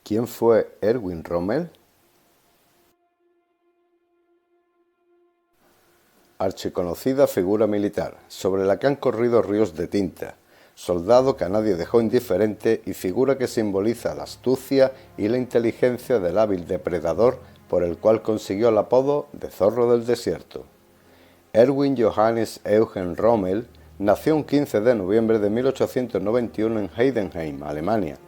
¿Quién fue Erwin Rommel? Archiconocida figura militar, sobre la que han corrido ríos de tinta, soldado que a nadie dejó indiferente y figura que simboliza la astucia y la inteligencia del hábil depredador por el cual consiguió el apodo de Zorro del Desierto. Erwin Johannes Eugen Rommel nació un 15 de noviembre de 1891 en Heidenheim, Alemania,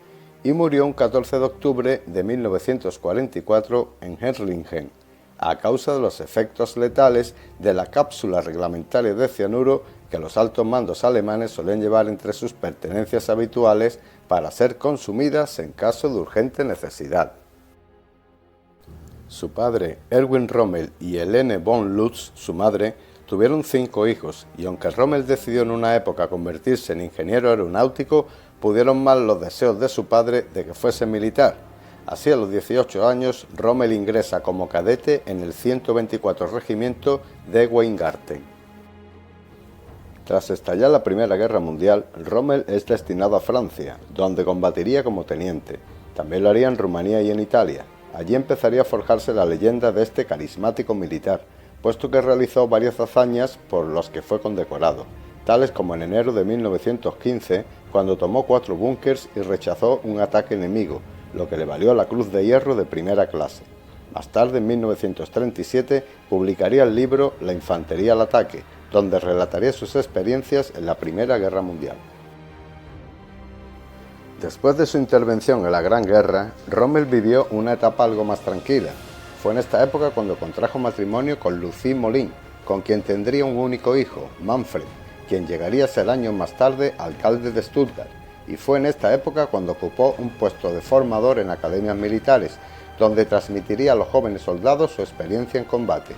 y murió un 14 de octubre de 1944 en Herrlingen, a causa de los efectos letales de la cápsula reglamentaria de cianuro que los altos mandos alemanes solían llevar entre sus pertenencias habituales para ser consumidas en caso de urgente necesidad. Su padre, Erwin Rommel, y Helene von Lutz, su madre, tuvieron 5 hijos, y aunque Rommel decidió en una época convertirse en ingeniero aeronáutico, pudieron más los deseos de su padre de que fuese militar. Así, a los 18 años, Rommel ingresa como cadete en el 124 Regimiento de Weingarten. Tras estallar la Primera Guerra Mundial, Rommel es destinado a Francia, donde combatiría como teniente. También lo haría en Rumanía y en Italia. Allí empezaría a forjarse la leyenda de este carismático militar, puesto que realizó varias hazañas por las que fue condecorado, tales como en enero de 1915, cuando tomó 4 búnkers y rechazó un ataque enemigo, lo que le valió la Cruz de Hierro de primera clase. Más tarde, en 1937, publicaría el libro La infantería al ataque, donde relataría sus experiencias en la Primera Guerra Mundial. Después de su intervención en la Gran Guerra, Rommel vivió una etapa algo más tranquila. Fue en esta época cuando contrajo matrimonio con Lucie Molin, con quien tendría un único hijo, Manfred, quien llegaría a ser años más tarde alcalde de Stuttgart, y fue en esta época cuando ocupó un puesto de formador en academias militares, donde transmitiría a los jóvenes soldados su experiencia en combate.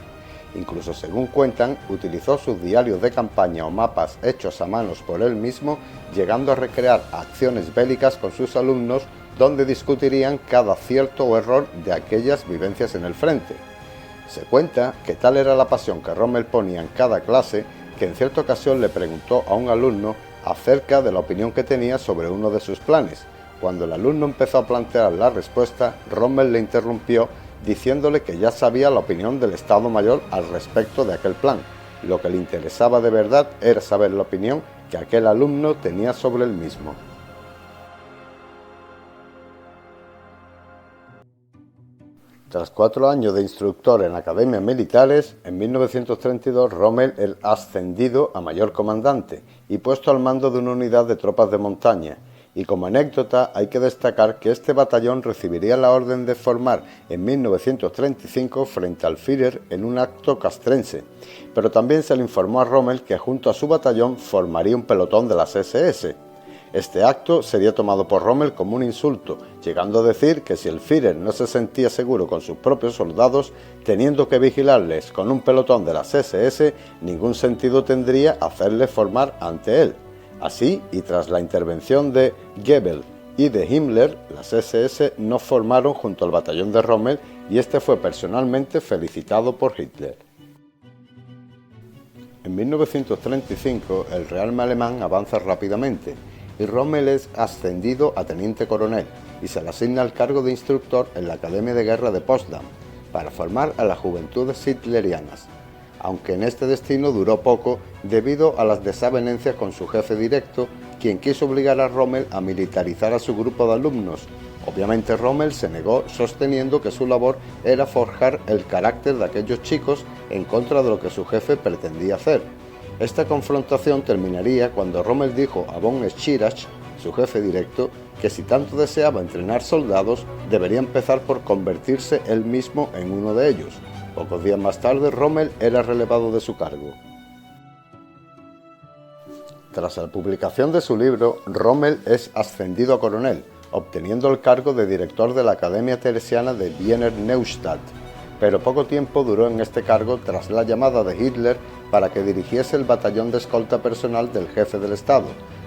Incluso, según cuentan, utilizó sus diarios de campaña o mapas hechos a manos por él mismo, llegando a recrear acciones bélicas con sus alumnos, donde discutirían cada acierto o error de aquellas vivencias en el frente. Se cuenta que tal era la pasión que Rommel ponía en cada clase, que en cierta ocasión le preguntó a un alumno acerca de la opinión que tenía sobre uno de sus planes. Cuando el alumno empezó a plantear la respuesta, Rommel le interrumpió diciéndole que ya sabía la opinión del Estado Mayor al respecto de aquel plan. Lo que le interesaba de verdad era saber la opinión que aquel alumno tenía sobre el mismo. Tras 4 años de instructor en academias militares, en 1932 Rommel es ascendido a mayor comandante y puesto al mando de una unidad de tropas de montaña. Y como anécdota hay que destacar que este batallón recibiría la orden de formar en 1935 frente al Führer en un acto castrense, pero también se le informó a Rommel que junto a su batallón formaría un pelotón de las SS. Este acto sería tomado por Rommel como un insulto, llegando a decir que si el Führer no se sentía seguro con sus propios soldados, teniendo que vigilarles con un pelotón de las SS, ningún sentido tendría hacerles formar ante él. Así, y tras la intervención de Goebbels y de Himmler, las SS no formaron junto al batallón de Rommel y este fue personalmente felicitado por Hitler. En 1935 el Rearme alemán avanza rápidamente y Rommel es ascendido a teniente coronel y se le asigna el cargo de instructor en la Academia de Guerra de Potsdam para formar a las juventudes hitlerianas, aunque en este destino duró poco debido a las desavenencias con su jefe directo, quien quiso obligar a Rommel a militarizar a su grupo de alumnos. Obviamente Rommel se negó, sosteniendo que su labor era forjar el carácter de aquellos chicos en contra de lo que su jefe pretendía hacer. Esta confrontación terminaría cuando Rommel dijo a von Schirach, su jefe directo, que si tanto deseaba entrenar soldados, debería empezar por convertirse él mismo en uno de ellos. Pocos días más tarde, Rommel era relevado de su cargo. Tras la publicación de su libro, Rommel es ascendido a coronel, obteniendo el cargo de director de la Academia Teresiana de Wiener Neustadt, pero poco tiempo duró en este cargo tras la llamada de Hitler para que dirigiese el batallón de escolta personal del jefe del Estado,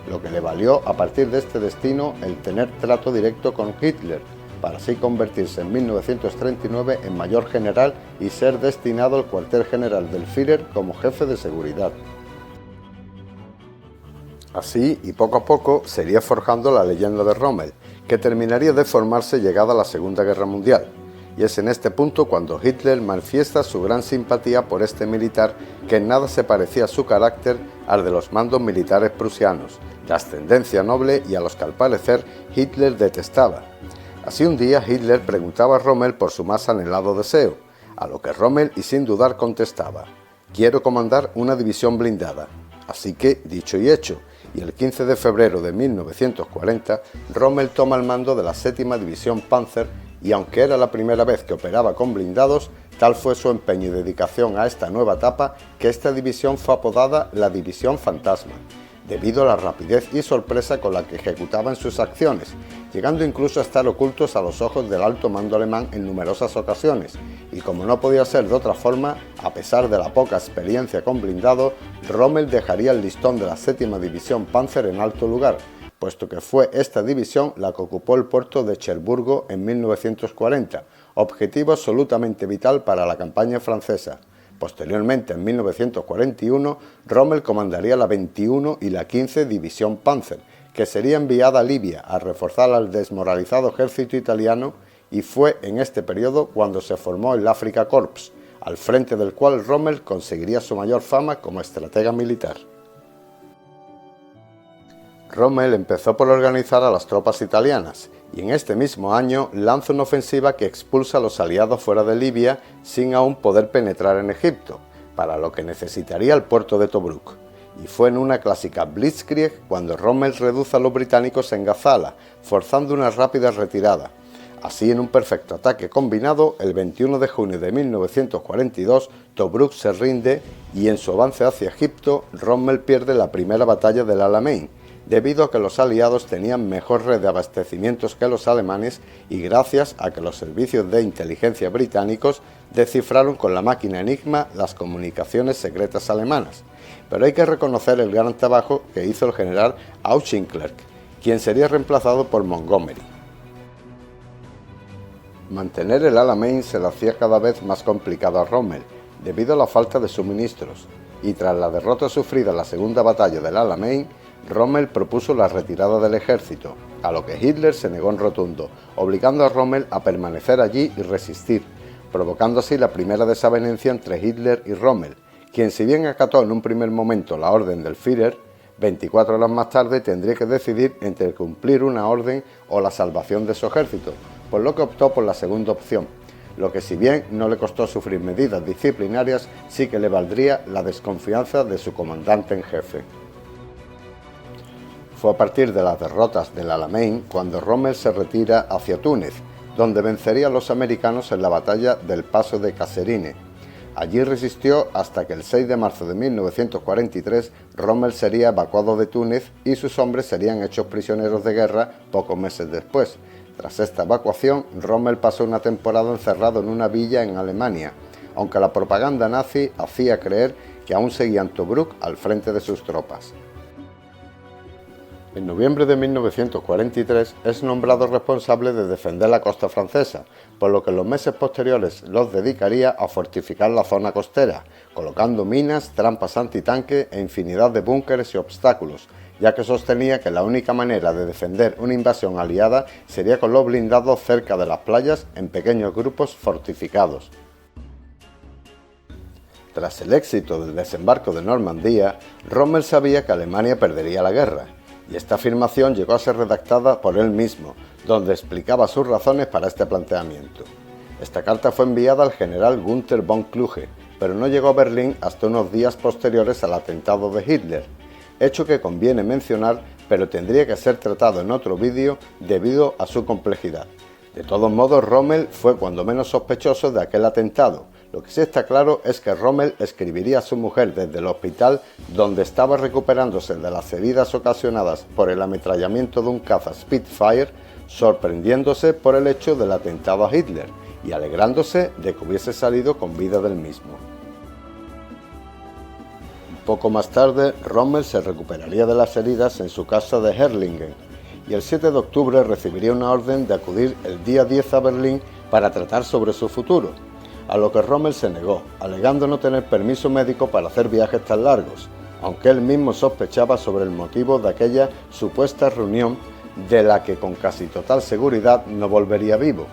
lo que le valió a partir de este destino el tener trato directo con Hitler, para así convertirse en 1939 en mayor general y ser destinado al cuartel general del Führer como jefe de seguridad. Así, y poco a poco, se iría forjando la leyenda de Rommel, que terminaría de formarse llegada la Segunda Guerra Mundial. Y es en este punto cuando Hitler manifiesta su gran simpatía por este militar que en nada se parecía a su carácter al de los mandos militares prusianos, de ascendencia noble y a los que al parecer Hitler detestaba. Así un día Hitler preguntaba a Rommel por su más anhelado deseo, a lo que Rommel y sin dudar contestaba: «Quiero comandar una división blindada». Así que, dicho y hecho, y el 15 de febrero de 1940, Rommel toma el mando de la 7ª División Panzer y aunque era la primera vez que operaba con blindados, tal fue su empeño y dedicación a esta nueva etapa que esta división fue apodada la División Fantasma, debido a la rapidez y sorpresa con la que ejecutaban sus acciones, llegando incluso a estar ocultos a los ojos del alto mando alemán en numerosas ocasiones, y como no podía ser de otra forma, a pesar de la poca experiencia con blindado, Rommel dejaría el listón de la 7ª División Panzer en alto lugar, puesto que fue esta división la que ocupó el puerto de Cherburgo en 1940, objetivo absolutamente vital para la campaña francesa. Posteriormente, en 1941, Rommel comandaría la 21 y la 15 División Panzer, que sería enviada a Libia a reforzar al desmoralizado ejército italiano, y fue en este periodo cuando se formó el Afrika Korps, al frente del cual Rommel conseguiría su mayor fama como estratega militar. Rommel empezó por organizar a las tropas italianas y en este mismo año lanza una ofensiva que expulsa a los aliados fuera de Libia sin aún poder penetrar en Egipto, para lo que necesitaría el puerto de Tobruk. Y fue en una clásica blitzkrieg cuando Rommel reduce a los británicos en Gazala, forzando una rápida retirada. Así, en un perfecto ataque combinado, el 21 de junio de 1942, Tobruk se rinde y en su avance hacia Egipto, Rommel pierde la primera batalla del Alamein, debido a que los aliados tenían mejor red de abastecimientos que los alemanes y gracias a que los servicios de inteligencia británicos descifraron con la máquina Enigma las comunicaciones secretas alemanas. Pero hay que reconocer el gran trabajo que hizo el general Auchinleck, quien sería reemplazado por Montgomery. Mantener el Alamein se le hacía cada vez más complicado a Rommel, debido a la falta de suministros, y tras la derrota sufrida en la segunda batalla del Alamein, Rommel propuso la retirada del ejército, a lo que Hitler se negó en rotundo, obligando a Rommel a permanecer allí y resistir, provocando así la primera desavenencia entre Hitler y Rommel, quien si bien acató en un primer momento la orden del Führer, 24 horas más tarde tendría que decidir entre cumplir una orden o la salvación de su ejército, por lo que optó por la segunda opción, lo que si bien no le costó sufrir medidas disciplinarias, sí que le valdría la desconfianza de su comandante en jefe. Fue a partir de las derrotas del Alamein cuando Rommel se retira hacia Túnez, donde vencería a los americanos en la batalla del Paso de Kasserine. Allí resistió hasta que el 6 de marzo de 1943 Rommel sería evacuado de Túnez y sus hombres serían hechos prisioneros de guerra pocos meses después. Tras esta evacuación, Rommel pasó una temporada encerrado en una villa en Alemania, aunque la propaganda nazi hacía creer que aún seguía en Tobruk al frente de sus tropas. En noviembre de 1943 es nombrado responsable de defender la costa francesa, por lo que en los meses posteriores los dedicaría a fortificar la zona costera, colocando minas, trampas antitanque e infinidad de búnkeres y obstáculos, ya que sostenía que la única manera de defender una invasión aliada sería con los blindados cerca de las playas en pequeños grupos fortificados. Tras el éxito del desembarco de Normandía, Rommel sabía que Alemania perdería la guerra, y esta afirmación llegó a ser redactada por él mismo, donde explicaba sus razones para este planteamiento. Esta carta fue enviada al general Günther von Kluge, pero no llegó a Berlín hasta unos días posteriores al atentado de Hitler, hecho que conviene mencionar, pero tendría que ser tratado en otro vídeo debido a su complejidad. De todos modos, Rommel fue cuando menos sospechoso de aquel atentado. Lo que sí está claro es que Rommel escribiría a su mujer desde el hospital donde estaba recuperándose de las heridas ocasionadas por el ametrallamiento de un caza Spitfire, sorprendiéndose por el hecho del atentado a Hitler y alegrándose de que hubiese salido con vida del mismo. Un poco más tarde, Rommel se recuperaría de las heridas en su casa de Herrlingen y el 7 de octubre recibiría una orden de acudir el día 10 a Berlín para tratar sobre su futuro, a lo que Rommel se negó, alegando no tener permiso médico para hacer viajes tan largos, aunque él mismo sospechaba sobre el motivo de aquella supuesta reunión de la que con casi total seguridad no volvería vivo.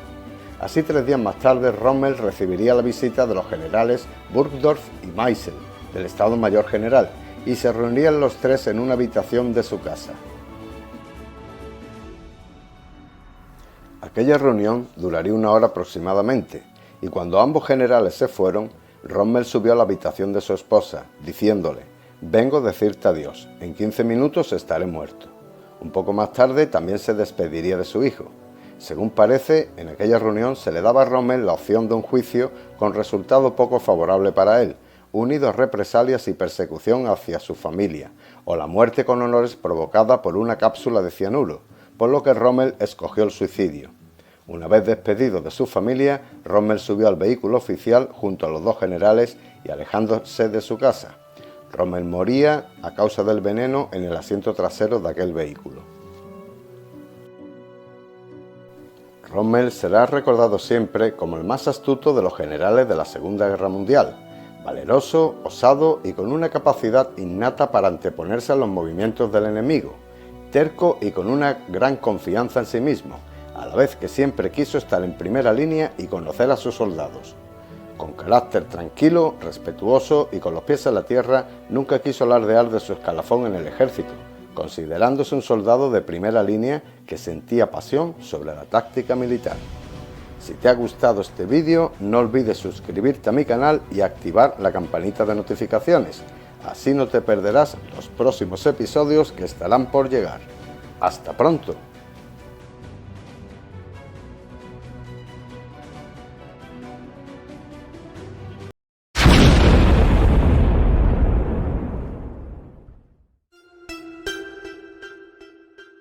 Así 3 días más tarde, Rommel recibiría la visita de los generales Burgdorf y Meisel, del Estado Mayor General, y se reunirían los 3 en una habitación de su casa. Aquella reunión duraría 1 hora aproximadamente, y cuando ambos generales se fueron, Rommel subió a la habitación de su esposa, diciéndole: «Vengo a decirte adiós, en 15 minutos estaré muerto». Un poco más tarde también se despediría de su hijo. Según parece, en aquella reunión se le daba a Rommel la opción de un juicio con resultado poco favorable para él, unido a represalias y persecución hacia su familia, o la muerte con honores provocada por una cápsula de cianuro, por lo que Rommel escogió el suicidio. Una vez despedido de su familia, Rommel subió al vehículo oficial junto a los 2 generales y alejándose de su casa. Rommel moría a causa del veneno en el asiento trasero de aquel vehículo. Rommel será recordado siempre como el más astuto de los generales de la Segunda Guerra Mundial, valeroso, osado y con una capacidad innata para anteponerse a los movimientos del enemigo, terco y con una gran confianza en sí mismo, a la vez que siempre quiso estar en primera línea y conocer a sus soldados. Con carácter tranquilo, respetuoso y con los pies en la tierra, nunca quiso alardear de su escalafón en el ejército, considerándose un soldado de primera línea que sentía pasión sobre la táctica militar. Si te ha gustado este vídeo, no olvides suscribirte a mi canal y activar la campanita de notificaciones. Así no te perderás los próximos episodios que estarán por llegar. ¡Hasta pronto!